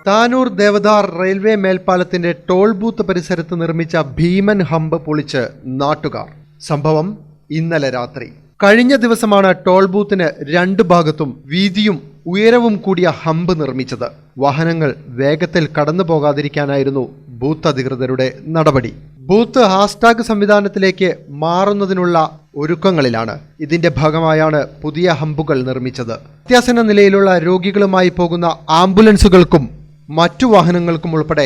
Tanur Devadhar railway മേൽപ്പാലത്തിന്റെ toll booth പരിസരത്ത് നിർമ്മിച്ച ഭീമൻ ഹമ്പ് പൊളിച്ച് നാട്ടുകാർ. സംഭവം ഇന്നലെ രാത്രി. കഴിഞ്ഞ ദിവസമാണ് ടോൾ ബൂത്തിന് രണ്ട് ഭാഗത്തും വീതിയും ഉയരവും കൂടിയ ഹമ്പ് നിർമ്മിച്ചത്. വാഹനങ്ങൾ വേഗത്തിൽ കടന്നു പോകാതിരിക്കാനായിരുന്നു ബൂത്ത് അധികൃതരുടെ നടപടി. ബൂത്ത് ഹാസ്ടാഗ് സംവിധാനത്തിലേക്ക് മാറുന്നതിനുള്ള ഒരുക്കങ്ങളിലാണ്. ഇതിന്റെ ഭാഗമായാണ് പുതിയ ഹമ്പുകൾ നിർമ്മിച്ചത്. അത്യാസന്ന നിലയിലുള്ള രോഗികളുമായി പോകുന്ന ആംബുലൻസുകൾക്കും മറ്റു വാഹനങ്ങൾക്കും ഉൾപ്പെടെ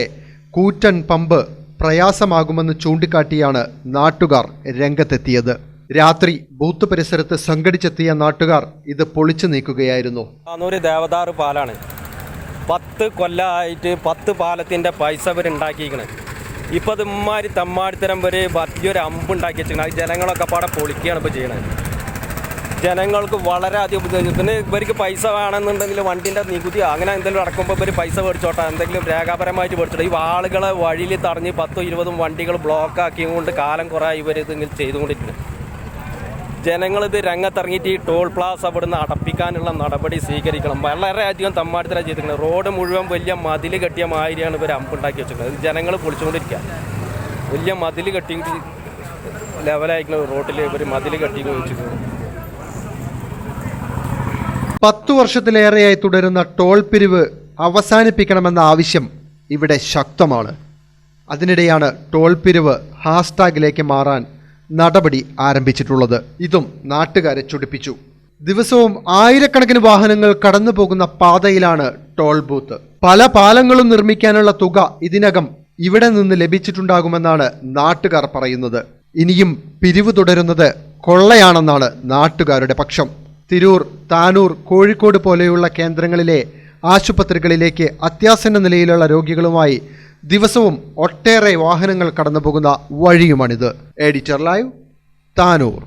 കൂറ്റൻ പമ്പ് പ്രയാസമാകുമെന്ന് ചൂണ്ടിക്കാട്ടിയാണ് നാട്ടുകാർ രംഗത്തെത്തിയത്. രാത്രി ബൂത്ത് പരിസരത്ത് സംഘടിച്ചെത്തിയ നാട്ടുകാർ ഇത് പൊളിച്ചു നീക്കുകയായിരുന്നു. താനൂർ ദേവദാർ പാലാണ്. 10 കൊല്ലമായിട്ട് 10 പാലത്തിൻ്റെ പൈസ ഇവരുണ്ടാക്കിയിരിക്കണേ. ഇപ്പോൾ അത് ഇമ്മാതിരി തമ്മാടിത്തരം വരെ വലിയൊരു അമ്പുണ്ടാക്കി വെച്ചിരിക്കണം. അത് ജനങ്ങളൊക്കെ പാടെ പൊളിക്കുകയാണ് ഇപ്പോൾ ചെയ്യണത്. ജനങ്ങൾക്ക് വളരെയധികം പിന്നെ ഇവർക്ക് പൈസ വേണമെന്നുണ്ടെങ്കിൽ വണ്ടിൻ്റെ നികുതി അങ്ങനെ എന്തെങ്കിലും അടക്കുമ്പോൾ ഇവർ പൈസ മേടിച്ചോട്ടെ, എന്തെങ്കിലും രേഖാപരമായിട്ട് മേടിച്ചോട്ടെ. ഈ ആളുകളെ വഴിയിൽ തടഞ്ഞ് 10-20 വണ്ടികൾ ബ്ലോക്കാക്കിയും കാലം കുറേ ഇവർ ഇതിങ്ങനെ ചെയ്തുകൊണ്ടിരിക്കുന്നത്. ജനങ്ങളിത് രംഗത്തിറങ്ങിയിട്ട് ഈ ടോൾ പ്ലാസ അവിടുന്ന് അടപ്പിക്കാനുള്ള നടപടി സ്വീകരിക്കണം. വളരെയധികം തമ്മാടിത്തരം ചെയ്തിരിക്കുന്നത്. റോഡ് മുഴുവൻ വലിയ മതിൽ കെട്ടിയ മാതിരിയാണ് ഇവർ അമ്പുണ്ടാക്കി വെച്ചിരിക്കുന്നത്. ജനങ്ങൾ പൊളിച്ചുകൊണ്ടിരിക്കുക. വലിയ മതിൽ കെട്ടി ലെവലായിരിക്കുന്ന റോഡിൽ ഇവർ മതിൽ കെട്ടി വെച്ചിരിക്കുന്നത്. 10 വർഷത്തിലേറെയായി തുടരുന്ന ടോൾ പിരിവ് അവസാനിപ്പിക്കണമെന്ന ആവശ്യം ഇവിടെ ശക്തമാണ്. അതിനിടെയാണ് ടോൾ പിരിവ് ഹാസ്ടാഗിലേക്ക് മാറാൻ നടപടി ആരംഭിച്ചിട്ടുള്ളത്. ഇതും നാട്ടുകാരെ ചൊടിപ്പിച്ചു. ദിവസവും ആയിരക്കണക്കിന് വാഹനങ്ങൾ കടന്നു പോകുന്ന പാതയിലാണ് ടോൾ ബൂത്ത്. പല പാലങ്ങളും നിർമ്മിക്കാനുള്ള തുക ഇതിനകം ഇവിടെ നിന്ന് ലഭിച്ചിട്ടുണ്ടാകുമെന്നാണ് നാട്ടുകാർ പറയുന്നത്. ഇനിയും പിരിവ് തുടരുന്നത് കൊള്ളയാണെന്നാണ് നാട്ടുകാരുടെ പക്ഷം. തിരൂർ, താനൂർ, കോഴിക്കോട് പോലെയുള്ള കേന്ദ്രങ്ങളിലെ ആശുപത്രികളിലേക്ക് അത്യാസന്ന നിലയിലുള്ള രോഗികളുമായി ദിവസവും ഒട്ടേറെ വാഹനങ്ങൾ കടന്നുപോകുന്ന വഴിയുമാണിത്. Editor live, Tanur.